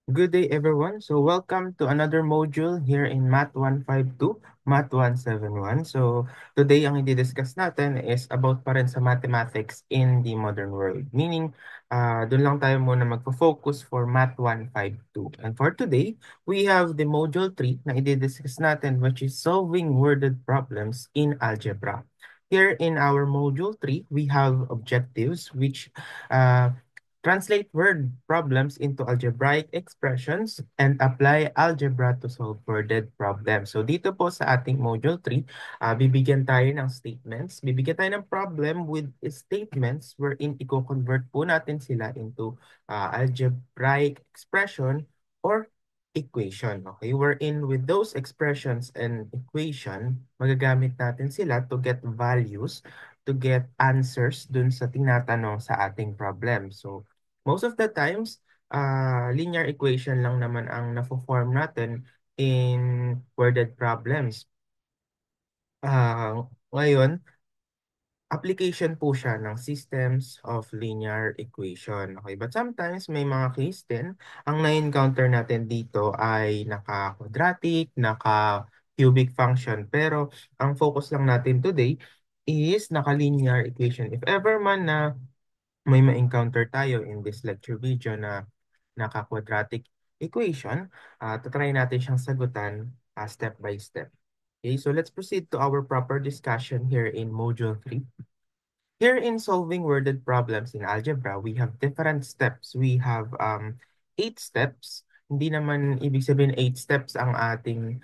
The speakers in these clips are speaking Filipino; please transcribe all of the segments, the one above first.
Good day, everyone. So, welcome to another module here in Math 152, Math 171. So, today ang i-discuss natin is about pa rin sa mathematics in the modern world. Meaning, doon lang tayo muna magpo-focus for Math 152. And for today, we have the module 3 na i-discuss natin, which is solving worded problems in algebra. Here in our module 3, we have objectives which translate word problems into algebraic expressions and apply algebra to solve worded problems. So dito po sa ating Module 3, bibigyan tayo ng statements. Bibigyan tayo ng problem with statements wherein i-convert po natin sila into algebraic expression or equation. Okay, wherein with those expressions and equation, magagamit natin sila to get values, to get answers dun sa tinatanong sa ating problem. So, most of the times, linear equation lang naman ang nafo-form natin in worded problems. Ngayon, application po siya ng systems of linear equation. Okay, but sometimes may mga case din, ang na-encounter natin dito ay naka-quadratic, naka-cubic function. Pero ang focus lang natin today is naka-linear equation. If ever man na may ma-encounter tayo in this lecture video na naka-quadratic equation, tatry natin siyang sagutan step by step. Okay, so let's proceed to our proper discussion here in Module 3. Here in solving worded problems in algebra, we have different steps. We have 8 steps. Hindi naman ibig sabihin 8 steps ang ating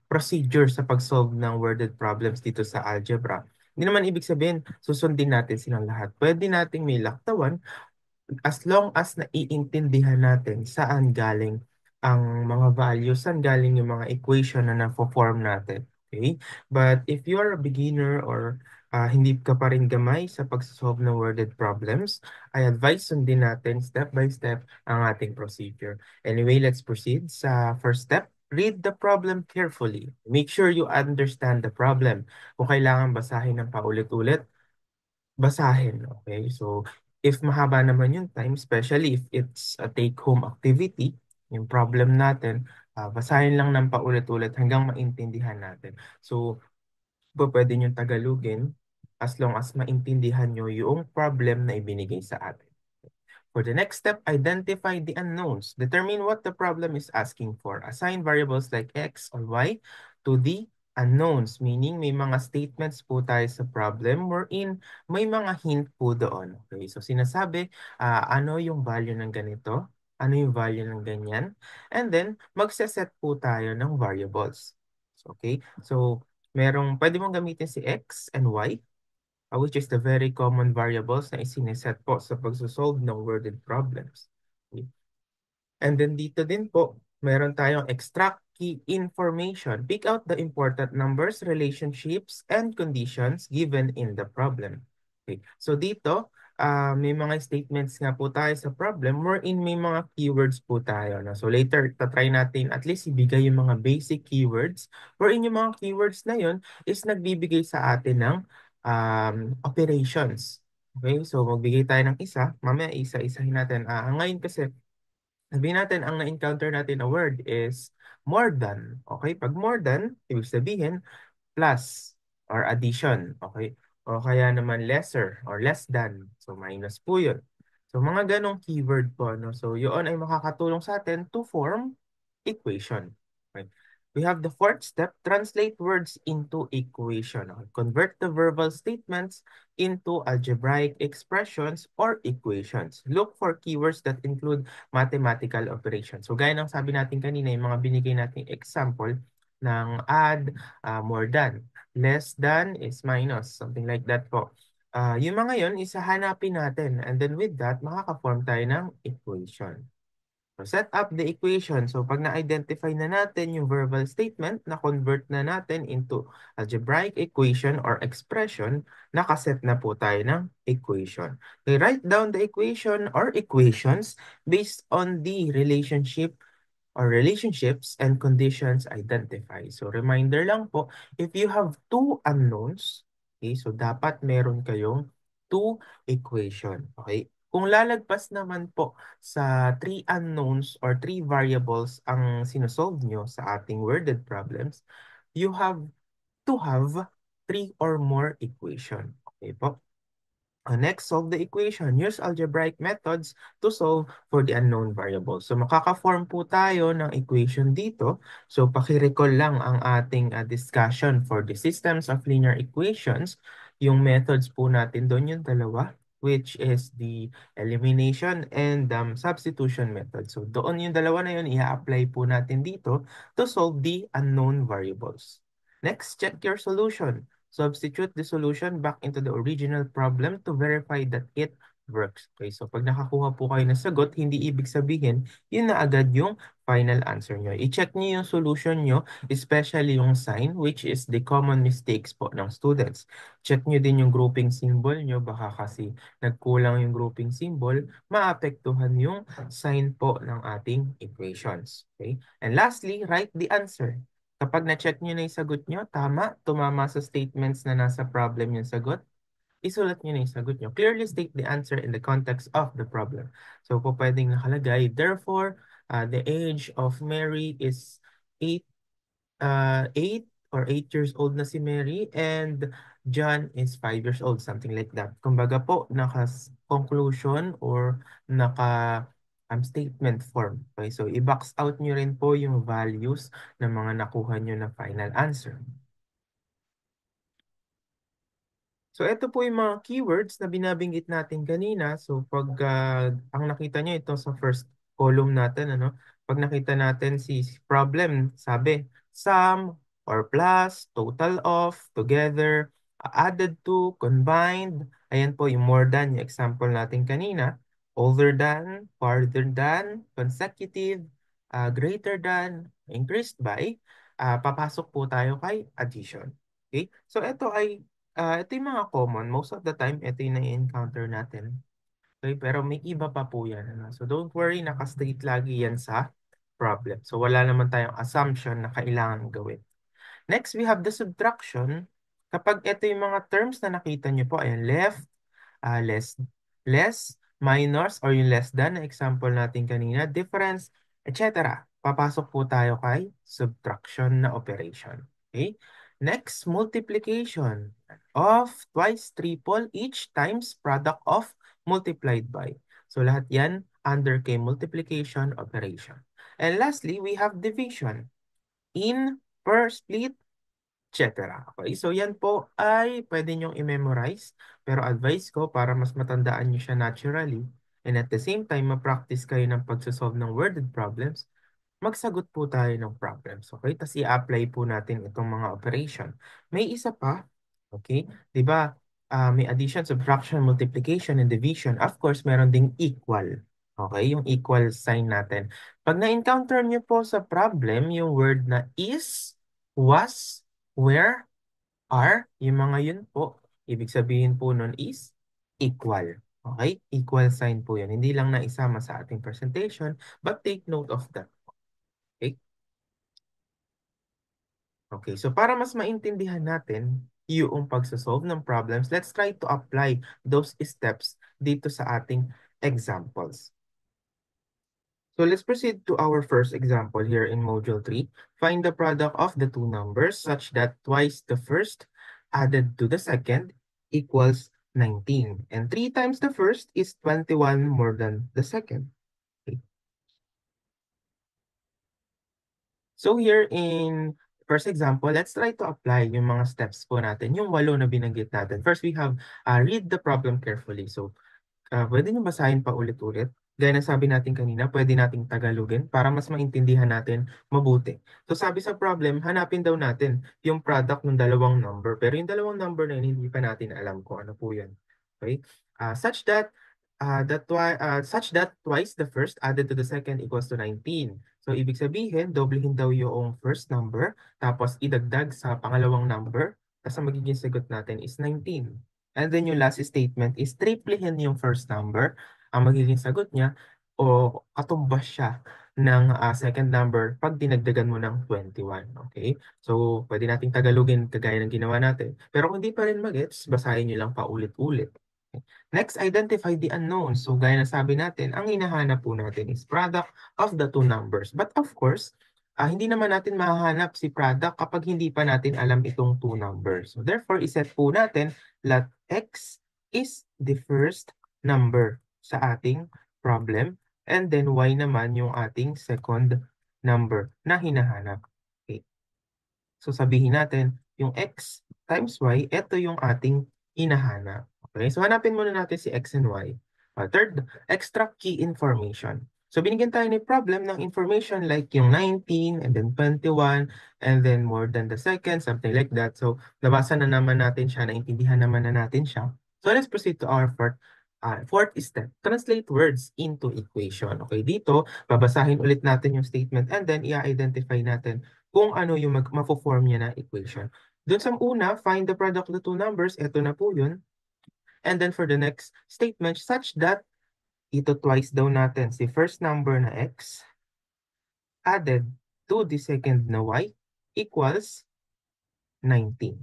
procedure sa pag-solve ng worded problems dito sa algebra. Hindi naman ibig sabihin susundin natin silang lahat. Pwede nating may laktawan as long as naiintindihan natin saan galing ang mga values, saan galing yung mga equation na na-form natin. Okay? But if you are a beginner or hindi ka pa rin gamay sa pag-solve ng worded problems, I advise sundin natin step by step ang ating procedure. Anyway, let's proceed sa first step. Read the problem carefully. Make sure you understand the problem. Kung kailangan basahin ng paulit-ulit, basahin. Okay? So, if mahaba naman yung time, especially if it's a take-home activity, yung problem natin, basahin lang ng paulit-ulit hanggang maintindihan natin. So, pwede nyo tagalugin as long as maintindihan nyo yung problem na ibinigay sa atin. For the next step, identify the unknowns. Determine what the problem is asking for. Assign variables like x or y to the unknowns, meaning may mga statements po tayo sa problem wherein may mga hint po doon. Okay, so sinasabi, ano yung value ng ganito, ano yung value ng ganyan, and then magse-set po tayo ng variables. So, okay, so pwede mong gamitin si x and y, which is the very common variables na isiniset po sa pagsosolve ng worded problems. Okay. And then dito din po, meron tayong extract key information. Pick out the important numbers, relationships, and conditions given in the problem. Okay. So dito, may mga statements nga po tayo sa problem wherein may mga keywords po tayo. No? So later, tatry natin at least ibigay yung mga basic keywords wherein yung mga keywords na yun is nagbibigay sa atin ng operations. Okay, so magbigay tayo ng isa, mamaya isa-isahin natin. Ngayon kasi, sabihin natin, ang na-encounter natin na word is more than. Okay, pag more than, ibig sabihin, plus or addition. Okay, o kaya naman lesser or less than. So minus po yun. So mga ganong keyword po. No? So yun ay makakatulong sa atin to form equation. Okay. We have the fourth step, translate words into equation. Okay. Convert the verbal statements into algebraic expressions or equations. Look for keywords that include mathematical operations. So gaya ng sabi natin kanina, yung mga binigay nating example ng add, more than, less than is minus, something like that po. Yung mga yun, isahanapin natin. And then with that, makaka-form tayo ng equation. So set up the equation. So pag na-identify na natin yung verbal statement, na-convert na natin into algebraic equation or expression, nakaset na po tayo ng equation. Okay, write down the equation or equations based on the relationship or relationships and conditions identified. So reminder lang po, if you have two unknowns, okay, so dapat meron kayong two equation. Okay? Kung lalagpas naman po sa three unknowns or three variables ang sinosolve nyo sa ating worded problems, you have to have three or more equation. Okay po? Next, solve the equation. Use algebraic methods to solve for the unknown variables. So makaka-form po tayo ng equation dito. So paki-recall lang ang ating discussion for the systems of linear equations. Yung methods po natin doon yung dalawa, which is the elimination and substitution method. So doon yung dalawa na yun, i-apply po natin dito to solve the unknown variables. Next, check your solution. Substitute the solution back into the original problem to verify that it works. Okay, so pag nakakuha po kayo ng sagot, hindi ibig sabihin, yun na agad yung final answer nyo. I-check nyo yung solution nyo, especially yung sign, which is the common mistakes po ng students. Check nyo din yung grouping symbol nyo, baka kasi nagkulang yung grouping symbol, maapektuhan yung sign po ng ating equations. Okay? And lastly, write the answer. Kapag na-check nyo na yung sagot nyo, tama, tumama sa statements na nasa problem yung sagot, isulat nyo na yung sagot nyo. Clearly state the answer in the context of the problem. So, po pwedeng nakalagay, therefore, the age of Mary is 8 years old na si Mary and John is 5 years old, something like that. Kumbaga po, naka-conclusion or statement form. Okay, so i-box out nyo rin po yung values ng mga nakuha nyo na final answer. So, ito po yung mga keywords na binabinggit natin kanina. So, pag ang nakita nyo ito sa first column natin, ano? Pag nakita natin si problem, sabi, sum or plus, total of, together, added to, combined. Ayan po yung more than, yung example natin kanina. Older than, farther than, consecutive, greater than, increased by. Papasok po tayo kay addition. Okay? So, ito yung mga common. Most of the time, ito yung na-encounter natin. Okay, pero may iba pa po yan. Ano? So don't worry, nakastate lagi yan sa problem. So wala naman tayong assumption na kailangan gawin. Next, we have the subtraction. Kapag ito yung mga terms na nakita nyo po, ayan, left, less, minus, or yung less than, na example natin kanina, difference, etc. Papasok po tayo kay subtraction na operation. Okay? Next, multiplication of twice, triple, each times product of multiplied by. So lahat yan under kay multiplication operation. And lastly, we have division. In, per, split, etc. Okay, so yan po ay pwede nyong i-memorize. Pero advice ko para mas matandaan nyo siya naturally and at the same time, ma-practice kayo ng pagsasolve ng worded problems, magsagot po tayo ng problems. Okay, tapos i-apply po natin itong mga operation. May isa pa, okay, di ba, may addition, subtraction, multiplication, and division. Of course, meron ding equal. Okay, yung equal sign natin. Pag na-encounter nyo po sa problem, yung word na is, was, where, are, yung mga yun po, ibig sabihin po nun is equal. Okay? Equal sign po yun. Hindi lang na isama sa ating presentation, but take note of that. Okay? Okay, so para mas maintindihan natin yung pagsasolve ng problems, let's try to apply those steps dito sa ating examples. So let's proceed to our first example here in Module 3. Find the product of the two numbers such that twice the first added to the second equals 19. And 3 times the first is 21 more than the second. Okay. So here in first example, let's try to apply yung mga steps po natin, yung 8 na binanggit natin. First, we have read the problem carefully. So pwede nyo basahin pa ulit-ulit. Gaya ng sabi natin kanina, pwede nating Tagalogin para mas maintindihan natin mabuti. So sabi sa problem, hanapin daw natin yung product ng dalawang number. Pero yung dalawang number na yun, hindi pa natin alam kung ano po yan. Okay? Such that twice the first added to the second equals to 19. So ibig sabihin, doblehin daw yung first number, tapos idagdag sa pangalawang number, tapos ang magiging sagot natin is 19. And then yung last statement is triplehin yung first number. Ang magiging sagot niya o katumbas siya ng second number pag dinagdagan mo ng 21. Okay? So, pwede nating Tagalogin kagaya ng ginawa natin. Pero kung hindi pa rin magets, basahin nyo lang paulit-ulit. Next, identify the unknown. So gaya na sabi natin, ang hinahanap po natin is product of the two numbers. But of course, hindi naman natin mahahanap si product kapag hindi pa natin alam itong two numbers. So therefore, iset po natin that x is the first number sa ating problem. And then y naman yung ating second number na hinahanap. Okay. So sabihin natin, yung x times y, ito yung ating hinahanap. Okay, so hanapin muna natin si x and y. Third, extract key information. So binigyan tayo ni problem ng information like yung 19 and then 21 and then more than the second, something like that. So nabasa na naman natin siya, naintindihan naman na natin siya. So let's proceed to our fourth step. Translate words into equation. Okay, dito, babasahin ulit natin yung statement and then i-identify natin kung ano yung mapo-form niya na equation. Doon sa una, find the product of the two numbers. Ito na po yun. And then for the next statement, such that ito twice daw natin si first number na x added to the second na y equals 19.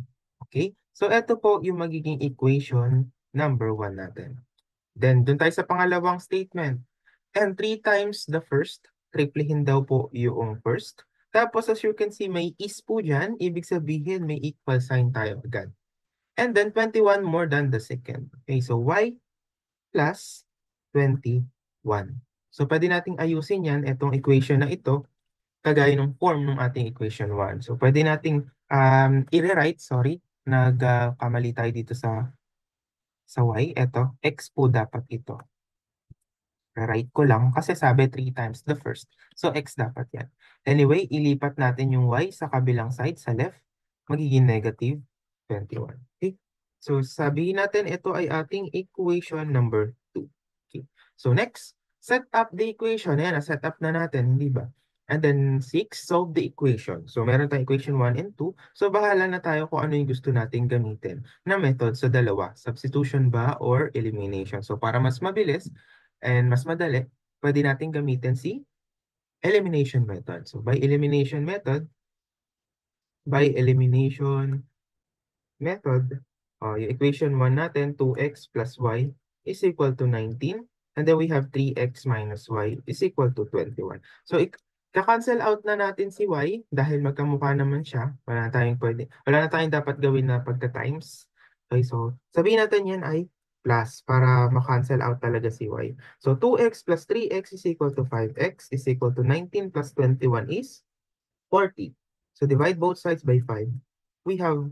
Okay? So ito po yung magiging equation number 1 natin. Then doon tayo sa pangalawang statement. And 3 times the first, triplehin daw po yung first. Tapos as you can see, may is po dyan. Ibig sabihin, may equal sign tayo agad. And then 21 more than the second. Okay, so y plus 21. So pwede nating ayusin yan, itong equation na ito, kagaya ng form ng ating equation 1. So pwede nating i-rewrite, sorry, nagkamali tayo dito sa y. Ito, x po dapat ito. Right ko lang kasi sabi 3 times the first. So x dapat yan. Anyway, ilipat natin yung y sa kabilang side, sa left. Magiging negative 21. Okay? So sabihin natin ito ay ating equation number 2. Okay. So next, set up the equation. Ayan, set up na natin, hindi ba? And then 6, solve the equation. So meron tayong equation 1 and 2. So bahala na tayo kung ano yung gusto nating gamitin na method sa dalawa. Substitution ba or elimination? So para mas mabilis, and mas madali, pwede natin gamitin si elimination method. So by elimination method, yung equation 1 natin, 2x plus y is equal to 19. And then we have 3x minus y is equal to 21. So ka-cancel out na natin si y dahil magkamukha naman siya. Wala na tayong dapat gawin na pagka-times. Okay, so sabihin natin yan ay plus para ma-cancel out talaga si y. So 2x plus 3x is equal to 5x is equal to 19 plus 21 is 40. So divide both sides by 5. We have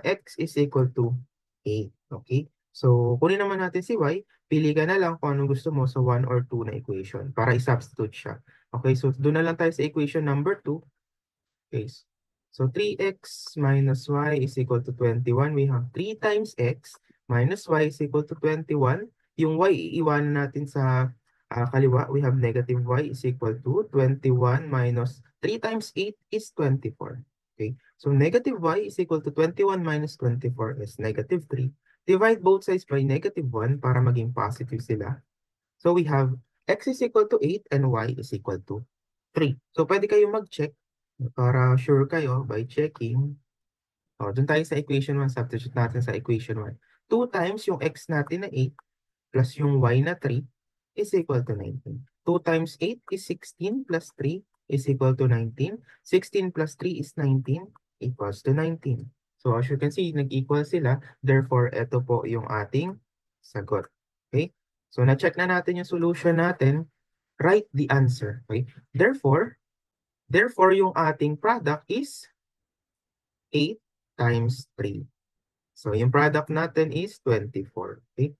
x is equal to 8. Okay? So kunin naman natin si y. Pili ka na lang kung anong gusto mo sa 1 or 2 na equation para i-substitute siya. Okay, so doon na lang tayo sa equation number 2. Okay, so 3x minus y is equal to 21. We have 3 times x minus y is equal to 21. Yung y iiwanan natin sa kaliwa. We have negative y is equal to 21 minus 3 times 8 is 24. Okay, so negative y is equal to 21 minus 24 is negative 3. Divide both sides by negative 1 para maging positive sila. So we have x is equal to 8 and y is equal to 3. So pwede kayo mag-check para sure kayo by checking. Doon tayo sa equation 1, substitute natin sa equation 1. 2 times yung x natin na 8 plus yung y na 3 is equal to 19. 2 times 8 is 16 plus 3 is equal to 19. 16 plus 3 is 19 equals to 19. So as you can see, nag-equal sila. Therefore, ito po yung ating sagot. Okay? So na-check na natin yung solution natin. Write the answer. Okay? Therefore, yung ating product is 8 times 3. So, yung product natin is 24. Okay?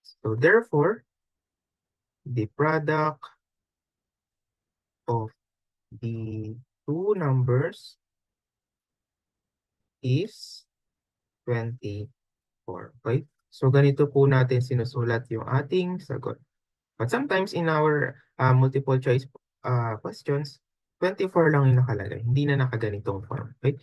So, therefore, the product of the two numbers is 24. Okay? So, ganito po natin sinusulat yung ating sagot. But sometimes in our multiple choice questions, 24 lang yung nakalagay. Hindi na nakaganitong form. Okay?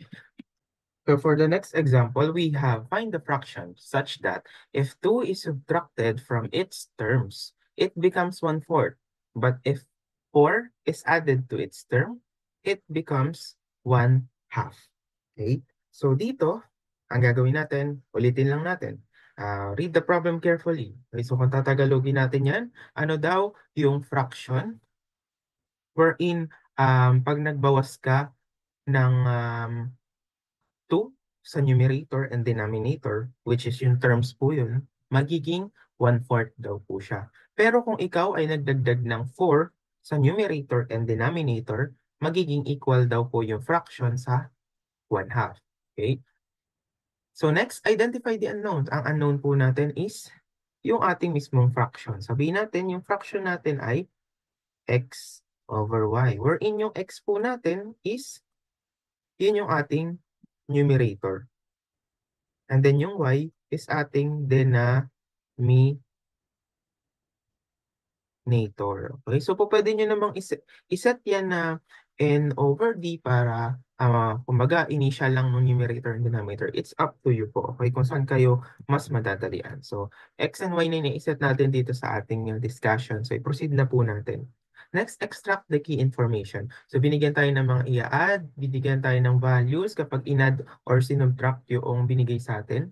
So for the next example, we have find the fraction such that if 2 is subtracted from its terms, it becomes 1/4. But if 4 is added to its term, it becomes 1/2. Okay? So dito, ang gagawin natin, ulitin lang natin. Read the problem carefully. Okay, so kung tatagalogin natin yan, ano daw yung fraction wherein pag nagbawas ka ng 2 sa numerator and denominator, which is yung terms po yun, magiging 1/4 daw po siya. Pero kung ikaw ay nagdagdag ng 4 sa numerator and denominator, magiging equal daw po yung fraction sa 1/2. Okay? So next, identify the unknowns. Ang unknown po natin is yung ating mismong fraction. Sabihin natin, yung fraction natin ay x over y. Wherein yung x po natin is, yun yung ating numerator. And then yung y is ating denominator. Okay, so po pwede nyo namang iset yan na n over d para, kumbaga, initial lang ng numerator and denominator. It's up to you po, okay, kung saan kayo mas madadalian. So, x and y na iniiset natin dito sa ating discussion. So, i-proceed na po natin. Next, extract the key information. So, binigyan tayo ng mga i-add, binigyan tayo ng values kapag in-add or sinubtract yung binigay sa atin.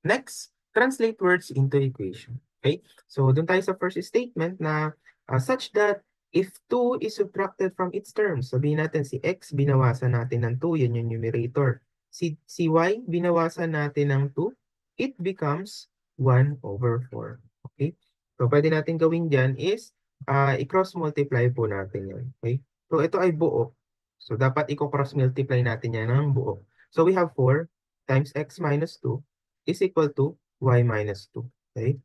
Next, translate words into equation. Okay? So, dun tayo sa first statement na such that if 2 is subtracted from its terms, sabihin natin si x, binawasan natin ng 2, yan yung numerator. Si y, binawasan natin ng 2, it becomes 1/4. Okay? So, pwede natin gawin dyan is, i-cross multiply po natin yan. Okay? So, ito ay buo. So, dapat i-cross multiply natin yan ng buo. So, we have 4 times x minus 2 is equal to y minus 2. Okay?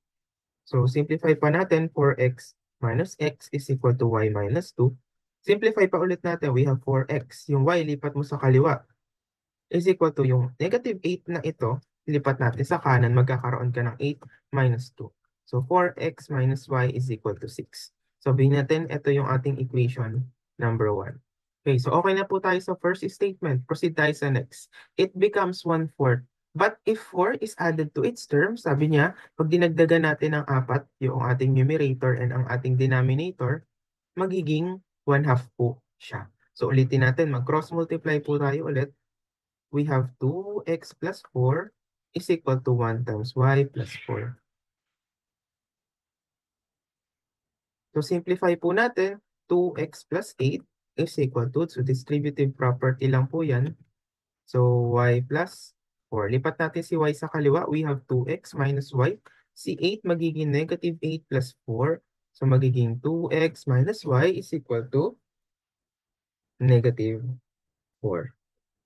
So, simplify pa natin, 4x minus x is equal to y minus 2. Simplify pa ulit natin, we have 4x. Yung y, lipat mo sa kaliwa, is equal to yung negative 8 na ito, lipat natin sa kanan, magkakaroon ka ng 8 minus 2. So, 4x minus y is equal to 6. So, sabihin natin, ito yung ating equation number 1. Okay, so okay na po tayo sa first statement. Proceed tayo sa next. It becomes 1/4. But if 4 is added to its term, sabi niya, pag dinagdagan natin ng 4, yung ating numerator and ang ating denominator, magiging 1/2 po siya. So ulitin natin, mag-cross multiply po tayo ulit. We have 2x plus 4 is equal to 1 times y plus 4. So simplify po natin, 2x plus 8 is equal to, so distributive property lang po yan. So, y plus 4. Lipat natin si y sa kaliwa. We have 2x minus y. Si 8 magiging negative 8 plus 4. So, magiging 2x minus y is equal to negative 4.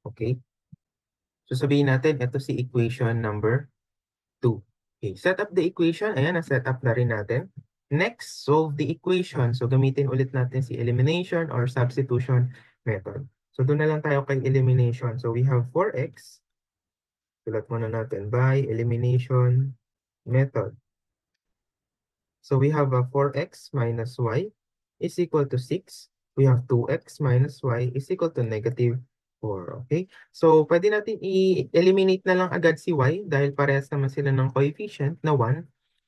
Okay? So, sabihin natin, ito si equation number 2. Okay, set up the equation. Ayan, na-set up na rin natin. Next, solve the equation. So, gamitin ulit natin si elimination or substitution method. So, doon na lang tayo kay elimination. So, we have 4x. Sulat muna natin by elimination method. So we have a 4x minus y is equal to 6. We have 2x minus y is equal to negative 4. Okay? So pwede natin i-eliminate na lang agad si y dahil parehas naman sila ng coefficient na 1.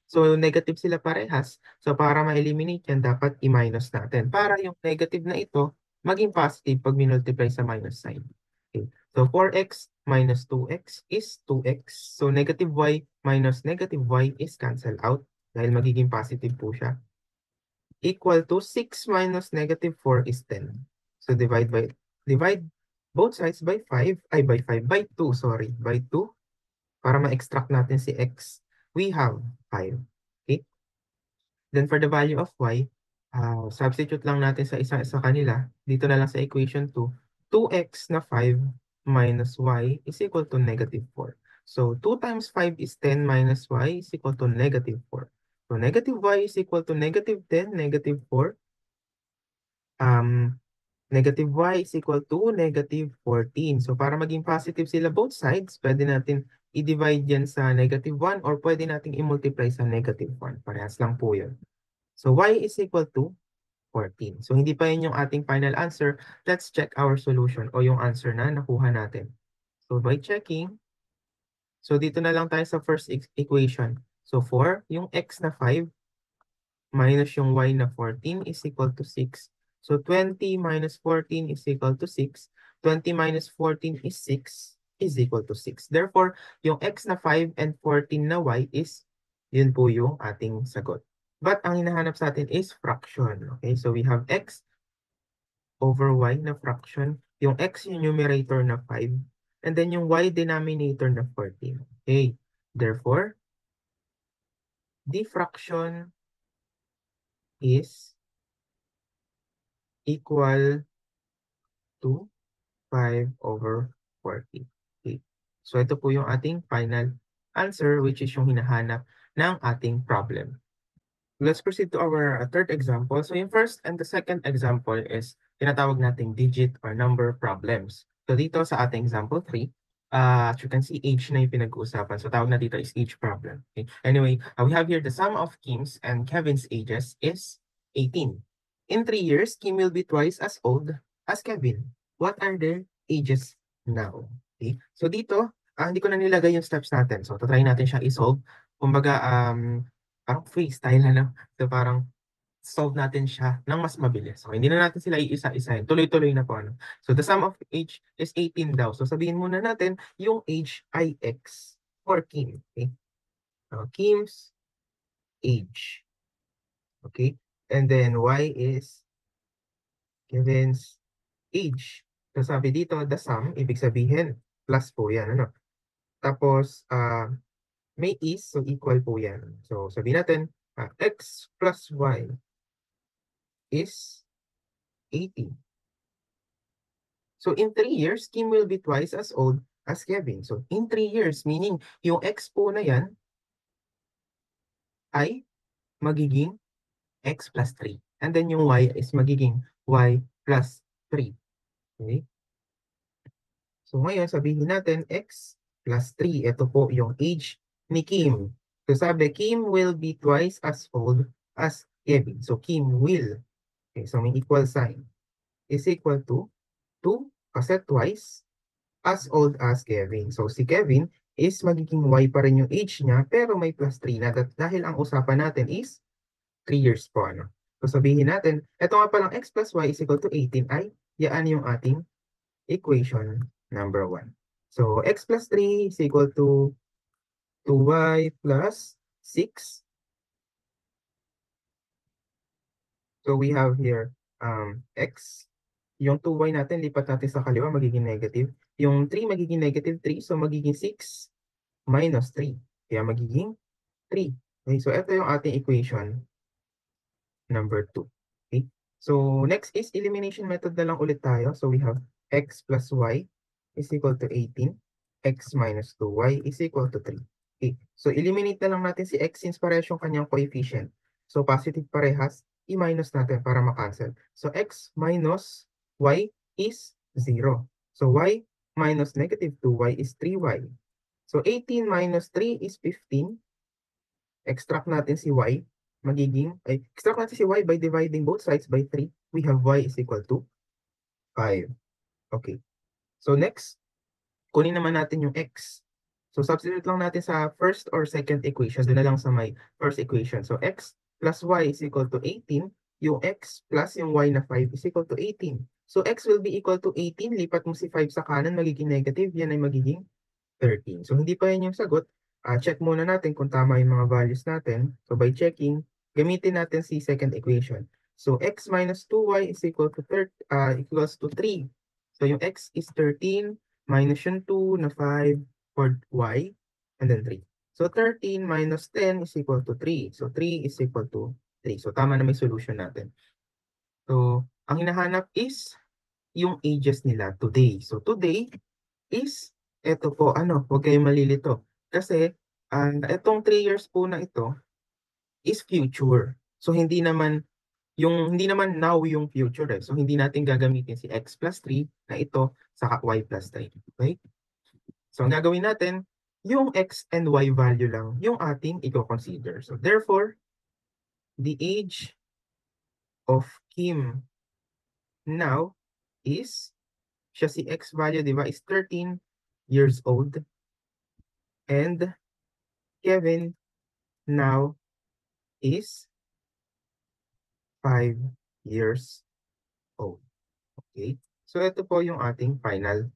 So negative sila parehas. So para ma-eliminate yan, dapat i-minus natin. Para yung negative na ito maging positive pag minultiply sa minus sign. Okay. So 4x minus 2x is 2x. So negative y minus negative y is cancel out dahil magiging positive po siya. Equal to 6 minus negative 4 is 10. So divide both sides by 5, by 5, by 2, sorry, by 2. Para ma-extract natin si x, we have 5. Okay? Then for the value of y, substitute lang natin sa isa sa kanila. Dito na lang sa equation 2. 2x na 5 minus y is equal to negative 4. So 2 times 5 is 10 minus y is equal to negative 4. So negative y is equal to negative 10, negative 4. Negative y is equal to negative 14. So para maging positive sila both sides, pwede natin i-divide yan sa negative 1 or pwede natin i-multiply sa negative 1. Parehas lang po yun. So y is equal to 14. So hindi pa yun yung ating final answer. Let's check our solution o yung answer na nakuha natin. So by checking, so dito na lang tayo sa first equation. So 4, yung x na 5 minus yung y na 14 is equal to 6. So 20 minus 14 is equal to 6. 20 minus 14 is 6. is equal to 6. Therefore, yung x na 5 and 14 na y is, yun po yung ating sagot. But ang hinahanap sa atin is fraction. Okay, so we have x over y na fraction. Yung x yung numerator na 5. And then yung y denominator na 14. Okay, therefore, the fraction is equal to 5 over 40. Okay. So ito po yung ating final answer, which is yung hinahanap ng ating problem. Let's proceed to our third example. So yung first and the second example is tinatawag nating digit or number problems. So dito sa ating example 3, as you can see, age na yung pinag-uusapan. So tawag na dito is age problem. Okay. Anyway, we have here the sum of Kim's and Kevin's ages is 18. In 3 years, Kim will be twice as old as Kevin. What are their ages now? Okay. So dito, hindi ko na nilagay yung steps natin. So try natin siya i-solve. Kumbaga, parang freestyle ano. So parang solve natin siya ng mas mabilis. So hindi na natin sila iisa-isahin. Tuloy-tuloy na po ano. So the sum of age is 18 daw. So sabihin muna natin yung age ay x for Kim. Okay? So Kim's age. Okay? And then y is Kevin's age. So sabi dito, the sum, ibig sabihin, plus po yan. Ano? Tapos, may is, so equal po yan. So sabihin natin, x plus y is 80. So in 3 years, Kim will be twice as old as Kevin. So in 3 years, meaning yung x po na yan ay magiging x plus 3. And then yung y is magiging y plus 3. Okay? So ngayon, sabihin natin x plus 3. Ito po yung age ni Kim. So sabi, Kim will be twice as old as Kevin. So Kim will. Okay, so may equal sign. Is equal to 2 kasi twice as old as Kevin. So si Kevin is magiging y pa rin yung age niya pero may plus 3 na dahil ang usapan natin is 3 years po. Ano? So sabihin natin, ito nga palang x plus y is equal to 18 ay yan yung ating equation number 1. So x plus 3 is equal to 2y plus 6. So we have here x. Yung 2y natin, lipat natin sa kaliwa, magiging negative. Yung 3 magiging negative 3, so magiging 6 minus 3. Kaya magiging 3. Okay, so ito yung ating equation number 2. Okay? So next is elimination method na lang ulit tayo. So we have x plus y is equal to 18. X minus 2y is equal to 3. Okay. So eliminate na lang natin si x since parehas yung kanyang coefficient. So positive parehas, i-minus natin para makancel. So x minus y is 0. So y minus negative 2y is 3y. So 18 minus 3 is 15. Extract natin si y. Extract natin si y by dividing both sides by 3. We have y is equal to 5. Okay. So next, kunin naman natin yung x. So substitute lang natin sa first or second equation. Doon na lang sa may first equation. So x plus y is equal to 18. Yung x plus yung y na 5 is equal to 18. So x will be equal to 18. Lipat mo si 5 sa kanan, magiging negative. Yan ay magiging 13. So hindi pa yan yung sagot. Check muna natin kung tama yung mga values natin. So by checking, gamitin natin si second equation. So x minus 2y is equal to equals to 3. So yung x is 13 minus yung 2 na 5 for y and then 3. So 13 minus 10 is equal to 3. So 3 is equal to 3. So tama na may solution natin. So ang hinahanap is yung ages nila today. So today is, eto po, huwag kayong malilito. Kasi, etong 3 years po na ito is future. So, hindi naman now yung future eh. So, hindi natin gagamitin si x plus 3 na ito sa y plus 3. Okay? So, ang gagawin natin, yung x and y value lang yung ating i-consider. So, therefore, the age of Kim now is, siya si x value, di ba, is 13 years old. And Kevin now is 5 years old. Okay? So ito po yung ating final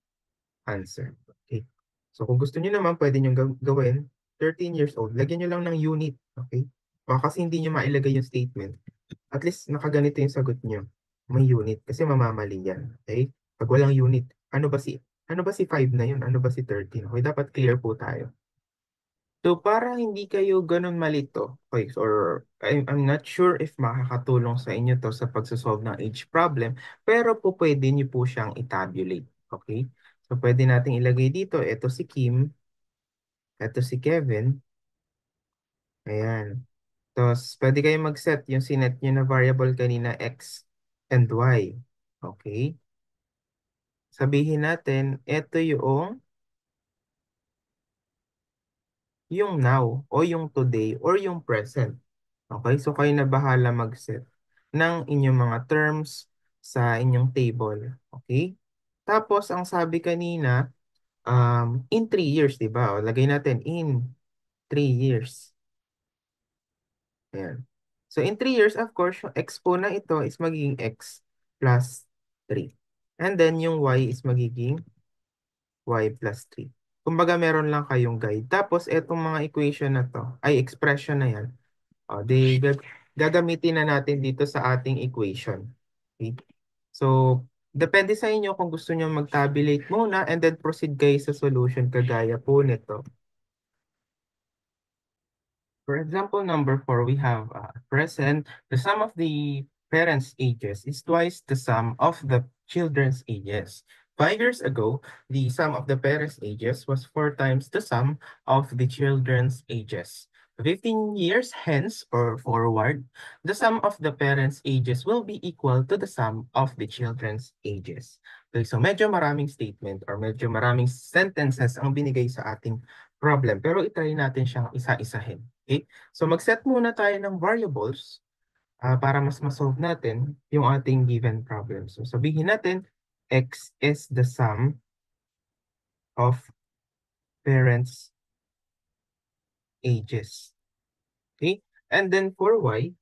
answer. Okay? So kung gusto niyo naman, pwede niyo gawin 13 years old. Lagyan niyo lang ng unit. Okay? Kasi hindi niyo mailagay yung statement. At least nakaganito yung sagot niyo. May unit. Kasi mamamali yan. Okay? Pag walang unit, ano ba si 5 na yun? Ano ba si 13? Okay, dapat clear po tayo. So, para hindi kayo ganun malito, okay, or I'm not sure if makakatulong sa inyo to sa pagsasolve ng age problem, pero po pwede niyo po siyang itabulate. Okay? So, pwede nating ilagay dito, ito si Kim, ito si Kevin, ayan. Tapos, pwede kayo mag-set yung sinet nyo na variable kanina, X and Y. Okay? Sabihin natin, ito yung now, o yung today, or yung present. Okay, so kayo na bahala mag-set ng inyong mga terms sa inyong table. Okay? Tapos, ang sabi kanina, in 3 years, di ba? O, lagay natin in 3 years. Ayan. So, in 3 years, of course, yung exponent na ito is magiging x plus 3. And then, yung y is magiging y plus 3. Kumbaga, meron lang kayong guide. Tapos, etong mga equation na to, ay expression na yan, gagamitin na natin dito sa ating equation. Okay? So, depende sa inyo kung gusto nyo mag-tabulate muna and then proceed kayo sa solution kagaya po nito. For example, number 4, we have present. The sum of the parents' ages is twice the sum of the children's ages. 5 years ago, the sum of the parents' ages was 4 times the sum of the children's ages. 15 years hence or forward, the sum of the parents' ages will be equal to the sum of the children's ages. Okay, so medyo maraming statement or medyo maraming sentences ang binigay sa ating problem. Pero itry natin siyang isa-isahin. Okay? So mag-set muna tayo ng variables para mas ma-solve natin yung ating given problem. So sabihin natin, x is the sum of parents' ages. Okay? And then for y,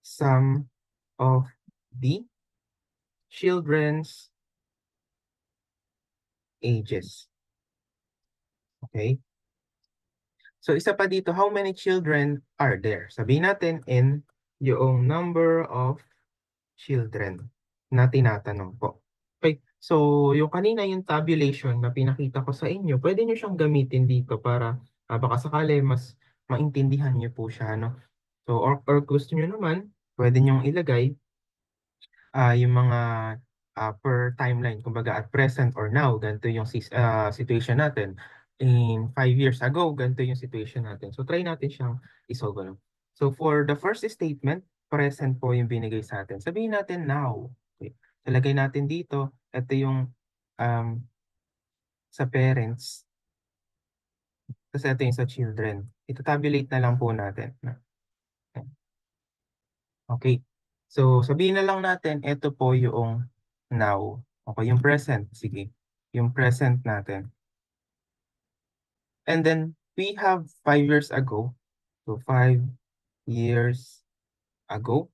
sum of the children's ages. Okay? So isa pa dito, how many children are there? Sabihin natin n yung number of children na tinatanong po. Okay, so yung kanina yung tabulation na pinakita ko sa inyo, pwede nyo siyang gamitin dito para baka sakali mas maintindihan nyo po siya. No? So, or gusto nyo naman, pwede nyo ilagay yung mga per timeline, kumbaga at present or now, ganito yung situation natin. In 5 years ago, ganito yung situation natin. So try natin siyang isolve. Ano? So for the first statement, present po yung binigay sa atin. Sabihin natin now. Okay. Talagay natin dito, ito yung um, sa parents, tapos ito yung sa children. Ito-tabulate na lang po natin. Okay. So, sabihin na lang natin, ito po yung now. Okay, yung present. Sige. Yung present natin. And then, we have 5 years ago. So, 5 years ago.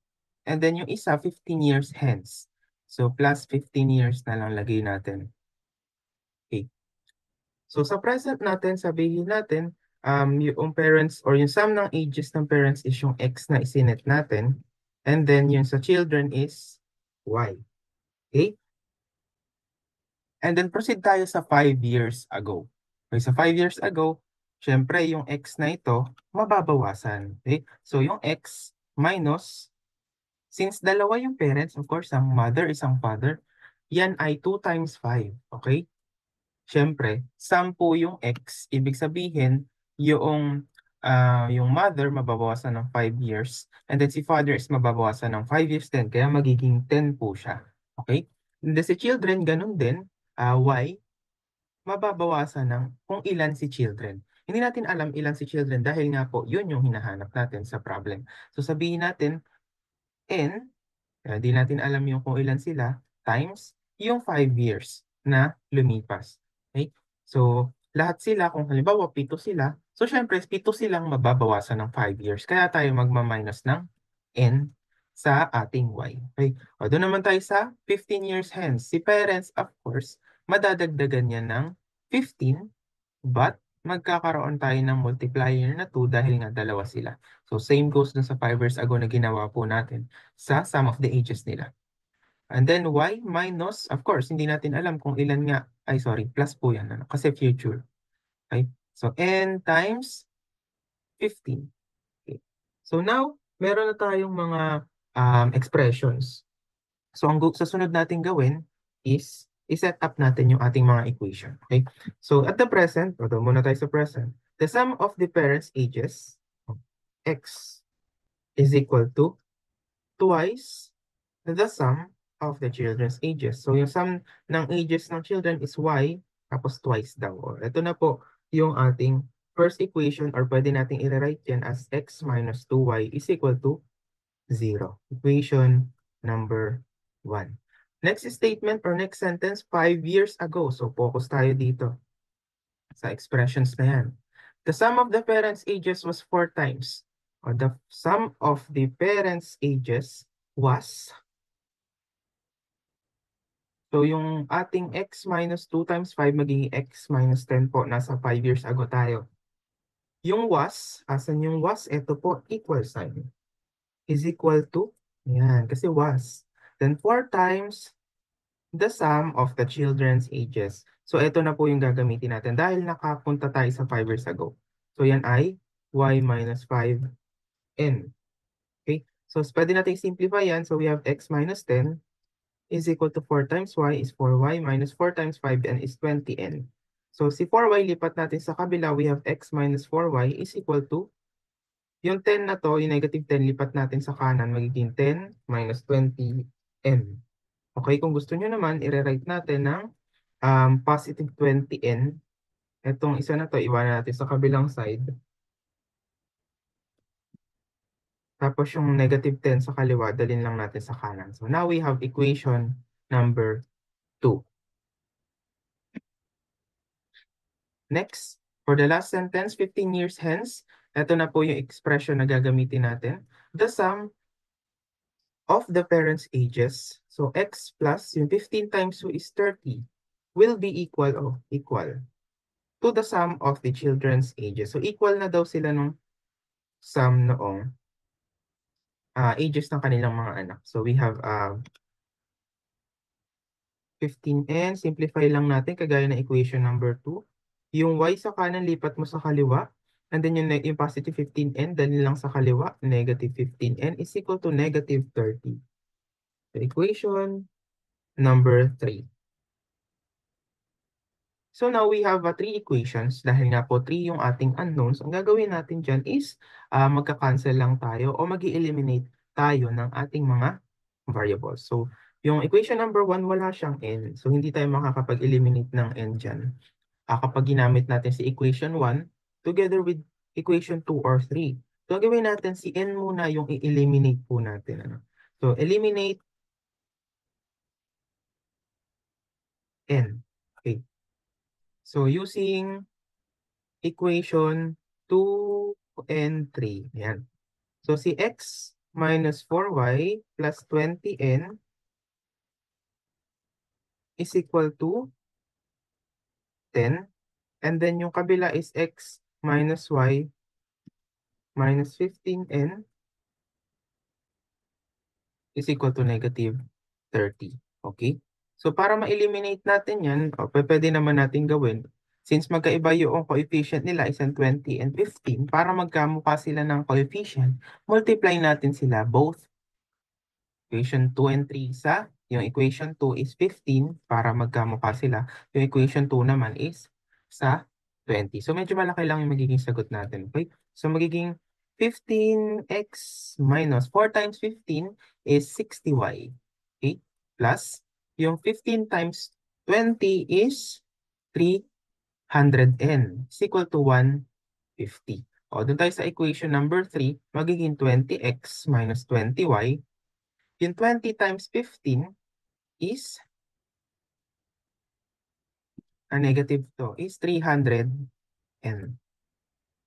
And then, yung isa, 15 years hence. So, plus 15 years na lang lagay natin. Okay. So, sa present natin, sabihin natin, yung parents or yung sum ng ages ng parents is yung X na isinet natin. And then, yung sa children is Y. Okay? And then proceed tayo sa 5 years ago. Okay, sa 5 years ago, syempre yung X na ito, mababawasan. Okay? So yung X minus, since dalawa yung parents, of course, ang mother, isang father, yan ay 2 times 5. Okay? Syempre, 10 yung X, ibig sabihin, yung mother mababawasan ng 5 years, and then si father is mababawasan ng 5 years din, kaya magiging 10 po siya. Okay? And then si children, ganun din, Y, mababawasan ng kung ilan si children. Hindi natin alam ilan si children dahil nga po, yun yung hinahanap natin sa problem. So sabihin natin, N, di natin alam yung kung ilan sila, times yung 5 years na lumipas. Okay? So, lahat sila, kung halimbawa, 7 sila, so syempre, 7 silang mababawasan ng 5 years. Kaya tayo magma-minus ng N sa ating Y. Okay? O, doon naman tayo sa 15 years hence. Si parents, of course, madadagdagan niya ng 15, but magkakaroon tayo ng multiplier na 2 dahil nga dalawa sila. So same goes dun sa 5 years ago na ginawa po natin sa sum of the ages nila. And then y minus, of course, hindi natin alam kung ilan nga, ay sorry, plus po yan, ano, kasi future. Okay? So n times 15. Okay. So now, meron na tayong mga expressions. So ang sa sunod natin gawin is i-set up natin yung ating mga equation. Okay? So at the present, o doon muna tayo sa present, the sum of the parents' ages, x, is equal to twice the sum of the children's ages. So yung sum ng ages ng children is y, tapos twice daw. O, ito na po yung ating first equation, or pwede nating i-rewrite yan as x minus 2y is equal to 0. Equation number 1. Next statement or next sentence, 5 years ago. So focus tayo dito sa expressions na yan. The sum of the parents' ages was 4 times. Or the sum of the parents' ages was, so yung ating x minus 2 times 5 magiging x minus 10 po. Nasa 5 years ago tayo. Yung was, asan yung was? Ito po, equal sign. Is equal to, yan, kasi was. Then 4 times the sum of the children's ages. So ito na po yung gagamitin natin dahil nakapunta tayo sa 5 years ago. So yan ay y minus 5n. Okay? So pwede natin simplify yan. So we have x minus 10 is equal to 4 times y is 4y minus 4 times 5n is 20n. So si 4y lipat natin sa kabila, we have x minus 4y is equal to, yung 10 na to, yung negative 10, lipat natin sa kanan, magiging 10 minus 20n. Okay, kung gusto nyo naman, i-rewrite natin ng positive 20n. Itong isa na to, iwanan natin sa kabilang side. Tapos yung negative 10 sa kaliwa, dalhin lang natin sa kanan. So now we have equation number 2. Next, for the last sentence, 15 years hence, ito na po yung expression na gagamitin natin. The sum of the parents' ages, so x plus yung 15 times 2 is 30, will be equal to the sum of the children's ages. So equal na daw sila nung sum noong ages ng kanilang mga anak. So we have 15n, simplify lang natin kagaya ng equation number 2. Yung y sa kanan, lipat mo sa kaliwa. And then yung positive 15n, dali lang sa kaliwa, negative 15n is equal to negative 30. So equation number 3. So now we have 3 equations. Dahil nga po 3 yung ating unknowns, ang gagawin natin dyan is magka-cancel lang tayo o mag-eliminate tayo ng ating mga variables. So yung equation number 1, wala siyang n. So hindi tayo makakapag-eliminate ng n dyan. Kapag ginamit natin si equation 1 together with equation 2 or 3. So gagawin natin si n muna yung i-eliminate po natin. Ano? So eliminate n. Okay. So using equation 2 and 3. Yan. So si x minus 4y plus 20n is equal to 10. And then yung kabila is x minus y minus 15n is equal to negative 30. Okay? So para ma-eliminate natin yan, pwede naman natin gawin. Since magkaiba yung coefficient nila, isang 20 and 15, para magkamukha sila ng coefficient, multiply natin sila both equation 2 and 3 sa, yung equation 2 is 15 para magkamukha sila. Yung equation 2 naman is sa 20. So medyo malaki lang yung magiging sagot natin. Okay? So magiging 15x minus 4 times 15 is 60y. Okay? Plus, yung 15 times 20 is 300n is equal to 150. O, doon tayo sa equation number 3, magiging 20x minus 20y. Yung 20 times 15 is, negative to, is 300n.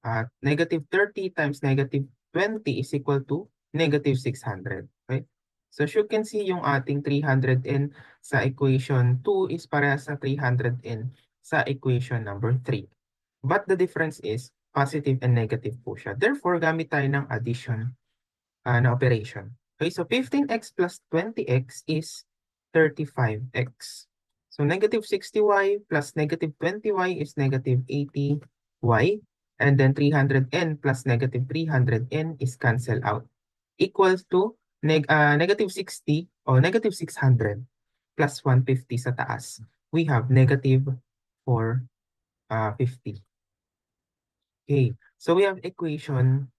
At negative 30 times negative 20 is equal to negative 600. Okay? So as you can see, yung ating 300n sa equation 2 is parehas sa 300n sa equation number 3. But the difference is positive and negative po siya. Therefore, gamit tayo ng addition na operation. Okay, so 15x plus 20x is 35x. So negative 60y plus negative 20y is negative 80y. And then 300n plus negative 300n is cancel out. Equals to negative 60 o negative 600 plus 150 sa taas. We have negative 450. Okay, so we have equation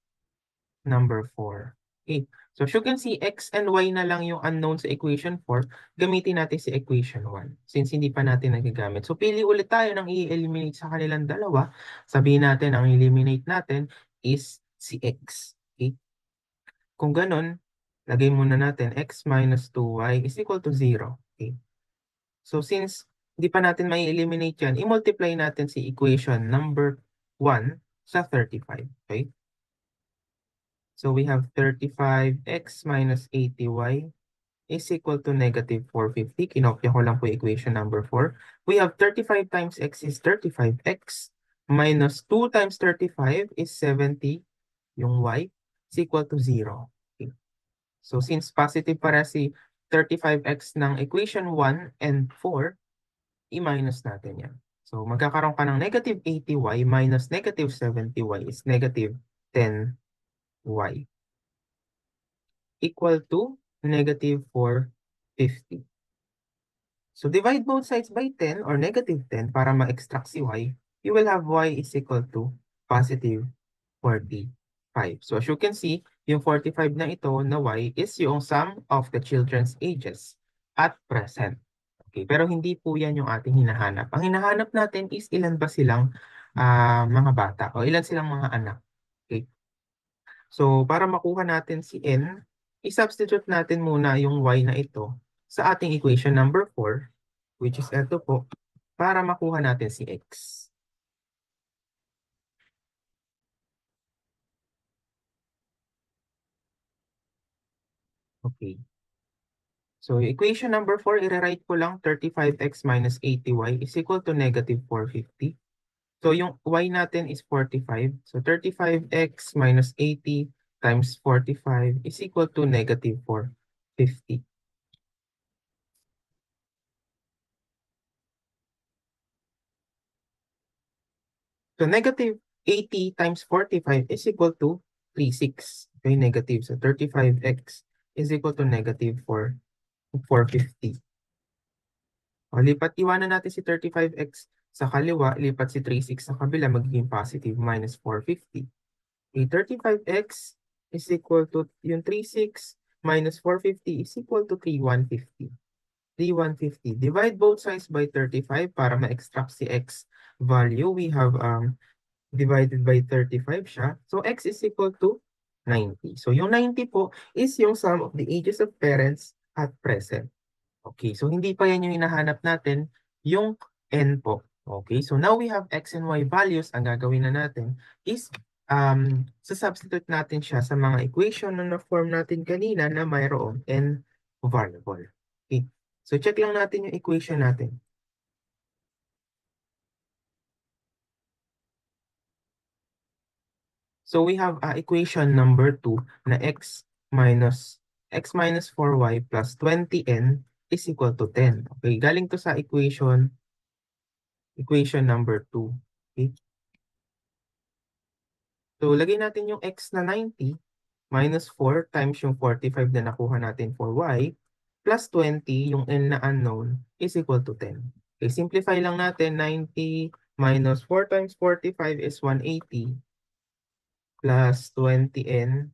number 4. Okay, so as you can see, x and y na lang yung unknown sa equation 4. Gamitin natin si equation 1 since hindi pa natin nagagamit. So pili ulit tayo ng i-eliminate sa kanilang dalawa. Sabihin natin, ang eliminate natin is si x. Okay, kung ganun, lagay muna natin x minus 2y is equal to 0. Okay, so since hindi pa natin may eliminate yan, i-multiply natin si equation number 1 sa 35. Okay? So we have 35x minus 80y is equal to negative 450. Kinopya ko lang po equation number 4. We have 35 times x is 35x minus 2 times 35 is 70. Yung y is equal to 0. Okay. So since positive para si 35x ng equation 1 and 4, i-minus natin yan. So magkakaroon ka ng negative 80y minus negative 70y is negative 10y equal to negative 450. So divide both sides by 10 or negative 10 para ma-extract si y. You will have y is equal to positive 45. So as you can see, yung 45 na ito na y is yung sum of the children's ages at present. Okay, pero hindi po yan yung ating hinahanap. Ang hinahanap natin is ilan ba silang mga bata o ilan silang mga anak. Okay. So para makuha natin si n, i-substitute natin muna yung y na ito sa ating equation number 4, which is ito po, para makuha natin si x. Okay. So equation number 4, i-rewrite ko lang 35x minus 80y is equal to negative 450. So yung y natin is 45. So 35x minus 80 times 45 is equal to negative 450. So negative 80 times 45 is equal to 36. Okay, negative. So 35x is equal to negative 450. O, iwanan natin si 35x sa kaliwa, lipat si 36 sa kabila, magiging positive minus 450. Okay, 35x is equal to, yung 36 minus 450 is equal to 3150. 3150. Divide both sides by 35 para ma-extract si x value. We have divided by 35 siya. So x is equal to 90. So yung 90 po is yung sum of the ages of parents at present. Okay, so hindi pa yan yung hinahanap natin, yung n po. Okay, so now we have x and y values. Ang gagawin na natin is substitute natin siya sa mga equation na na-form natin kanina na mayroong n variable. Okay, so check lang natin yung equation natin. So we have equation number 2 na x minus 4y plus 20n is equal to 10. Okay, galing to sa equation number 2. Okay? So lagay natin yung x na 90 minus 4 times yung 45 na nakuha natin for y plus 20 yung n na unknown is equal to 10. Okay, simplify lang natin. 90 minus 4 times 45 is 180 plus 20n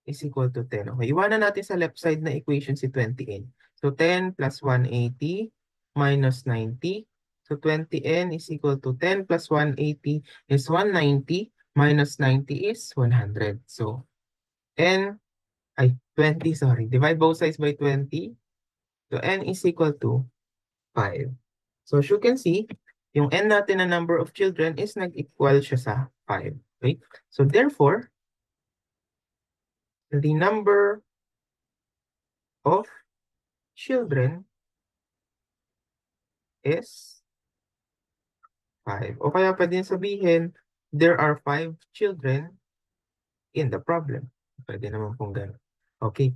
is equal to 10. Okay, iwanan natin sa left side na equation si 20n. So 10 plus 180 minus 90. So 20n is equal to 10 plus 180 is 190 minus 90 is 100. So 20, sorry. Divide both sides by 20. So n is equal to 5. So as you can see, yung n natin na number of children is nag-equal siya sa 5. Okay? So therefore, the number of children is 5. O kaya pwede sabihin, there are 5 children in the problem. Pwede naman pong gano'n. Okay.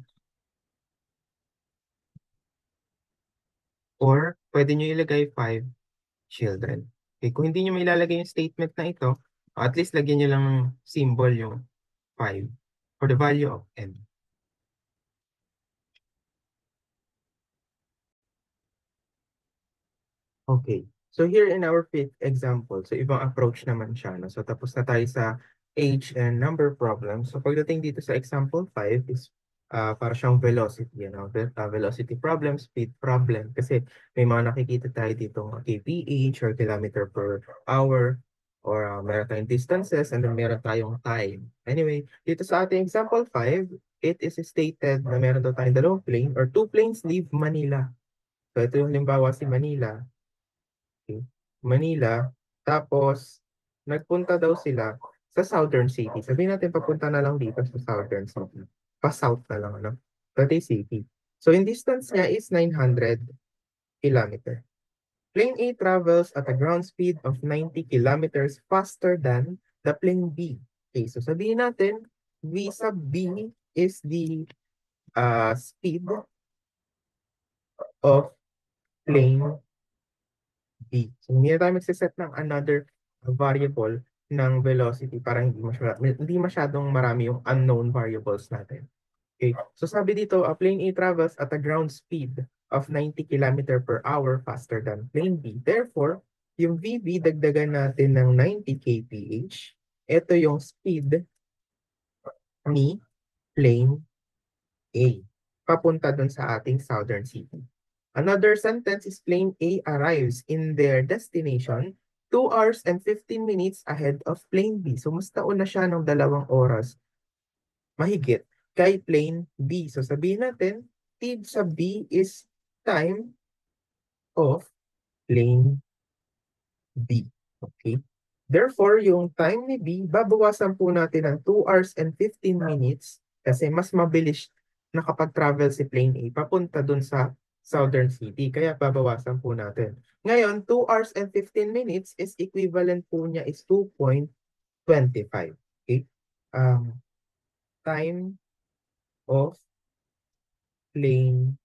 Or pwede nyo ilagay 5 children. Okay. Kung hindi nyo may ilalagay yung statement na ito, at least lagyan nyo lang ng symbol yung 5 for the value of n. Okay. So here in our fifth example, so ibang approach naman siya. No? So tapos na tayo sa age and number problem. So pagdating dito sa example 5 is para siyang velocity. Velocity problem, speed problem. Kasi may mga nakikita tayo dito kph or kilometer per hour or meron tayong distances and then meron tayong time. Anyway, dito sa ating example 5, it is stated na meron daw tayong dalawang plane or two planes leave Manila. So ito yung limbawa si Manila. Okay. Manila. Tapos, nagpunta daw sila sa Southern City. Sabihin natin papunta na lang dito sa Southern City. Pa-south na lang, ano? Pati city. So, in distance niya is 900 kilometer. Plane A travels at a ground speed of 90 kilometers faster than the plane B. Okay, so sabihin natin, V sub B is the speed of plane B. So, hindi na tayo magsiset ng another variable ng velocity para hindi masyadong marami yung unknown variables natin. Okay. So, sabi dito, a plane A travels at a ground speed of 90 km per hour faster than plane B. Therefore, yung VB, dagdagan natin ng 90 kph. Ito yung speed ni plane A papunta dun sa ating southern city. Another sentence is plane A arrives in their destination 2 hours and 15 minutes ahead of plane B. So, mas nauna siya ng 2 oras mahigit kay plane B. So, sabihin natin, T sa B is time of plane B. Okay? Therefore, yung time ni B, babawasan po natin ng 2 hours and 15 minutes kasi mas mabilis nakapag-travel si plane A papunta dun sa Southern City. Kaya babawasan po natin. Ngayon, 2 hours and 15 minutes is equivalent po niya is 2.25. Okay? Time of plane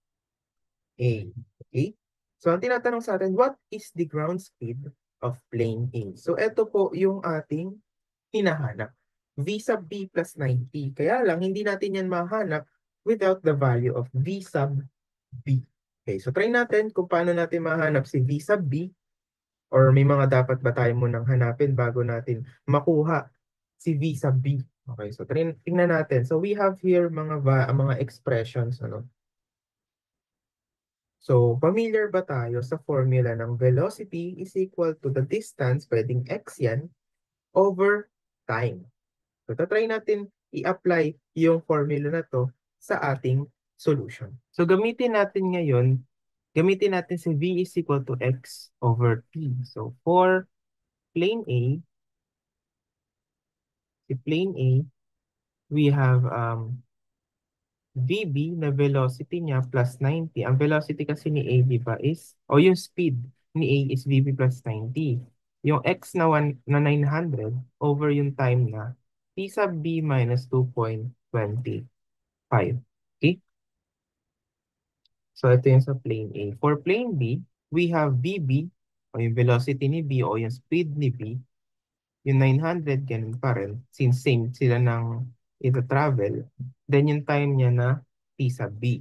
A. Okay? So, ang tinatanong sa atin, what is the ground speed of plane A? So, ito po yung ating hinahanap. V sub B plus 90. Kaya lang, hindi natin yan mahanap without the value of V sub B. Okay, so try natin kung paano natin mahanap si V sub B or may mga dapat ba tayo munang hanapin bago natin makuha si V sub B. Okay, so tingnan natin. So we have here mga expressions. Ano? So, familiar ba tayo sa formula ng velocity is equal to the distance, pwedeng x yan, over time. So, tatry natin i-apply yung formula na to sa ating solution. So, gamitin natin si V is equal to x over t. So, for plane A, si plane A, we have VB na velocity niya plus 90. Ang velocity kasi ni A, di ba, is, o yung speed ni A is VB plus 90. Yung x na, 900 over yung time na T sub B minus 2.25. Okay? So, ito yung sa plane A. For plane B, we have VB, o yung velocity ni B, o yung speed ni B. Yung 900, ganun pa rin. Since same sila ng ito travel. Then yung time niya na T sub B.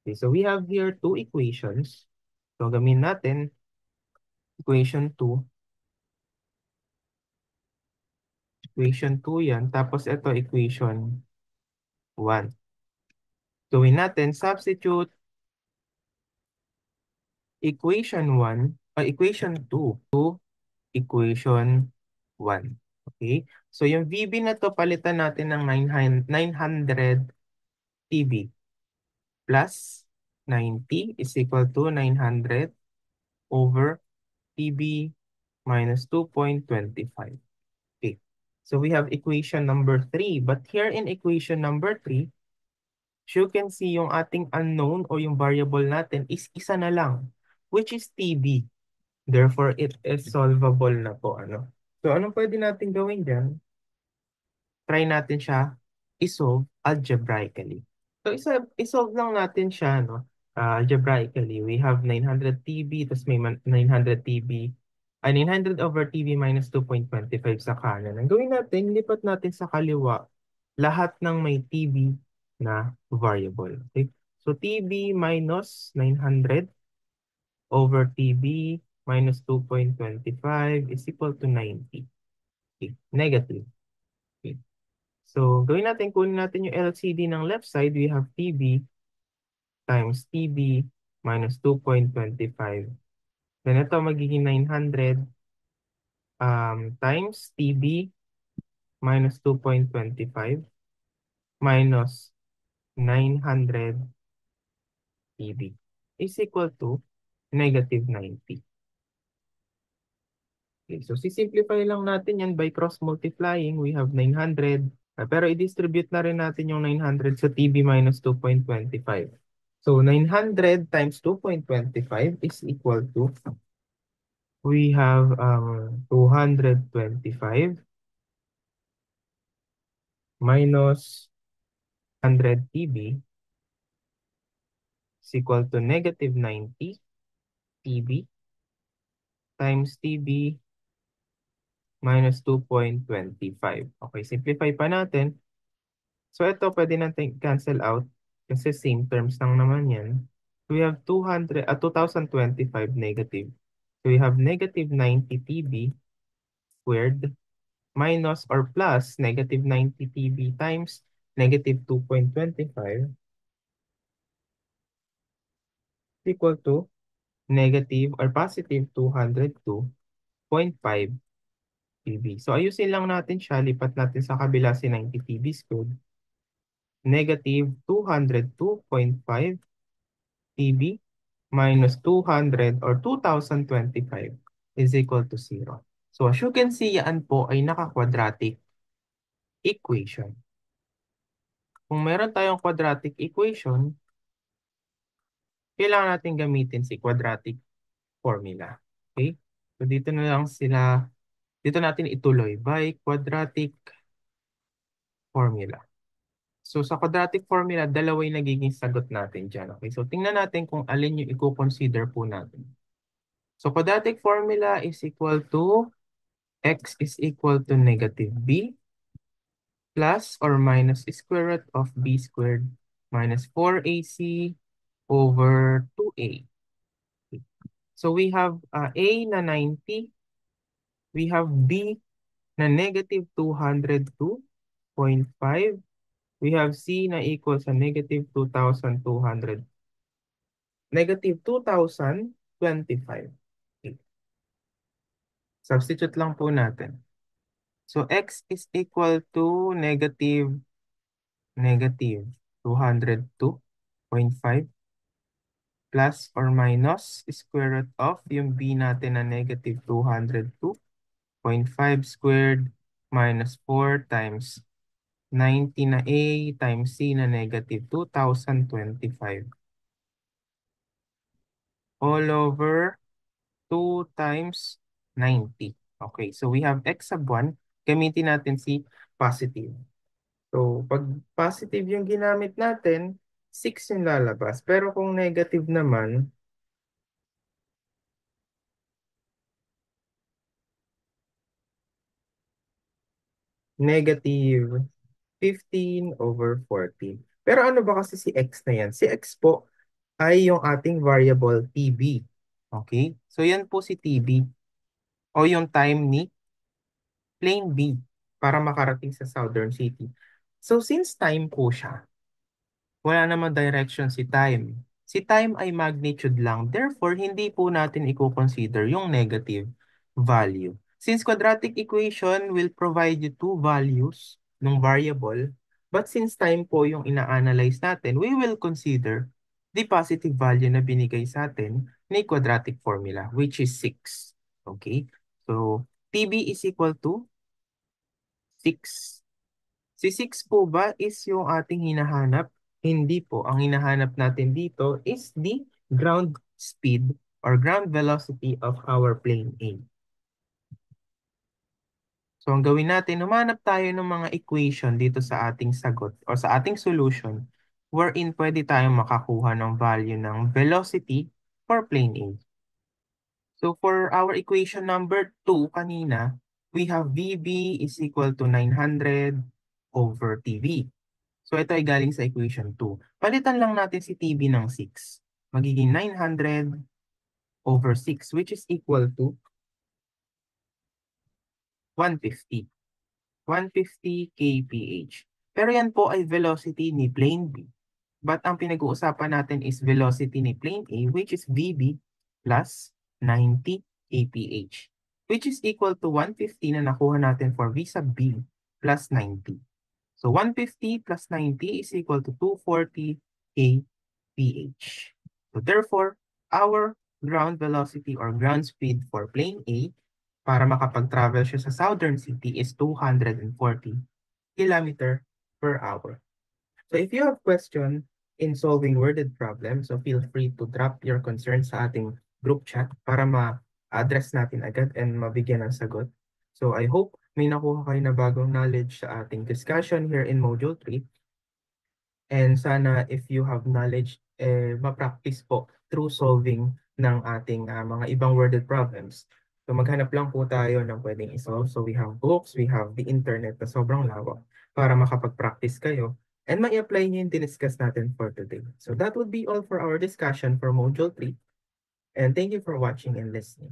Okay, so we have here two equations. So, gamin natin equation 2. Equation 2 yan. Tapos ito equation 1. Gawin natin, substitute equation 1, equation 2 to equation 1. Okay? So, yung VB na to, palitan natin ng 900 TB plus 90 is equal to 900 over TB minus 2.25. Okay. So, we have equation number 3. But here in equation number 3, you can see yung ating unknown o yung variable natin is isa na lang, which is TB. Therefore, it is solvable na po, ano. So, anong pwede natin gawin dyan? Try natin siya isolve algebraically. So, isolve lang natin siya, no? Algebraically, we have 900 TB, tapos may 900 TB, 900 over TB minus 2.25 sa kanan. Ang gawin natin, lipat natin sa kaliwa lahat ng may TB na variable. Okay? So, TB minus 900 over TB minus 2.25 is equal to 90. Okay? Negative. Okay. So, gawin natin, kunin natin yung LCD ng left side. We have TB times TB minus 2.25. Then ito magiging 900 times TB minus 2.25 minus 900 TB is equal to negative 90. Okay, so sisimplify lang natin yan by cross-multiplying. We have 900. Pero i-distribute na rin natin yung 900 sa TB minus 2.25. So 900 times 2.25 is equal to, we have 225 minus 100 TB is equal to negative 90 TB times TB minus 2.25. Okay, simplify pa natin. So ito pwede natin cancel out kasi same terms lang naman yan. We have 2025 negative. So we have negative 90 TB squared minus or plus negative 90 TB times negative 2.25 equal to negative or positive 202.5 TB. So ayusin lang natin siya, lipat natin sa kabila si 90 TB squared. Negative 202.5 TB minus 200 or 2025 is equal to 0. So as you can see, yan po ay naka-quadratic equation. Kung meron tayong quadratic equation, kailangan natin gamitin si quadratic formula. Okay? So dito na lang sila, dito natin ituloy by quadratic formula. So sa quadratic formula, dalawa yung nagiging sagot natin dyan. Okay? So tingnan natin kung alin yung i-consider po natin. So quadratic formula is equal to x is equal to negative b plus or minus square root of b squared minus 4ac over 2a. So we have a na 90, we have b na negative 202.5, we have c na equal sa negative 2,200, negative 2,025. Okay. Substitute lang po natin. So x is equal to negative 202.5 plus or minus square root of yung b natin na negative 202.5 squared minus 4 times 90 na a times c na negative 2,025 all over 2 times 90. Okay, so we have x sub 1. Gamitin natin si positive. So, pag positive yung ginamit natin, 6 yung lalabas. Pero kung negative naman, negative 15 over 14. Pero ano ba kasi si x na yan? Si x po ay yung ating variable TB. Okay? So, yan po si TB o yung time ni plane B para makarating sa Southern City. So, since time po siya, wala naman direction si time. Si time ay magnitude lang. Therefore, hindi po natin i-consider yung negative value. Since quadratic equation will provide you two values ng variable, but since time po yung ina-analyze natin, we will consider the positive value na binigay sa atin ni quadratic formula, which is 6. Okay? So, TB is equal to 6. Si 6 po ba is yung ating hinahanap? Hindi po. Ang hinahanap natin dito is the ground speed or ground velocity of our plane A. So ang gawin natin, humanap tayo ng mga equation dito sa ating sagot o sa ating solution wherein pwede tayong makakuha ng value ng velocity for plane A. So for our equation number 2 kanina, we have VB is equal to 900 over TV. So ito ay galing sa equation 2. Palitan lang natin si TV ng 6. Magiging 900 over 6 which is equal to 150. 150 kph. Pero yan po ay velocity ni plane B. But ang pinag-uusapan natin is velocity ni plane A which is VB plus 90 kph which is equal to 150 na nakuha natin for V sub B plus 90. So 150 plus 90 is equal to 240 kph. So therefore, our ground velocity or ground speed for plane A para makapag-travel siya sa southern city is 240 kilometer per hour. So if you have question in solving worded problems, so feel free to drop your concerns sa ating group chat para ma-address natin agad and mabigyan ng sagot. So I hope may nakuha kayo na bagong knowledge sa ating discussion here in Module 3. And sana if you have knowledge, ma-practice po through solving ng ating mga ibang worded problems. So maghanap lang po tayo ng pwedeng isolve. So we have books, we have the internet na sobrang lawak para makapag-practice kayo and ma-apply nyo yung diniscuss natin for today. So that would be all for our discussion for Module 3. And thank you for watching and listening.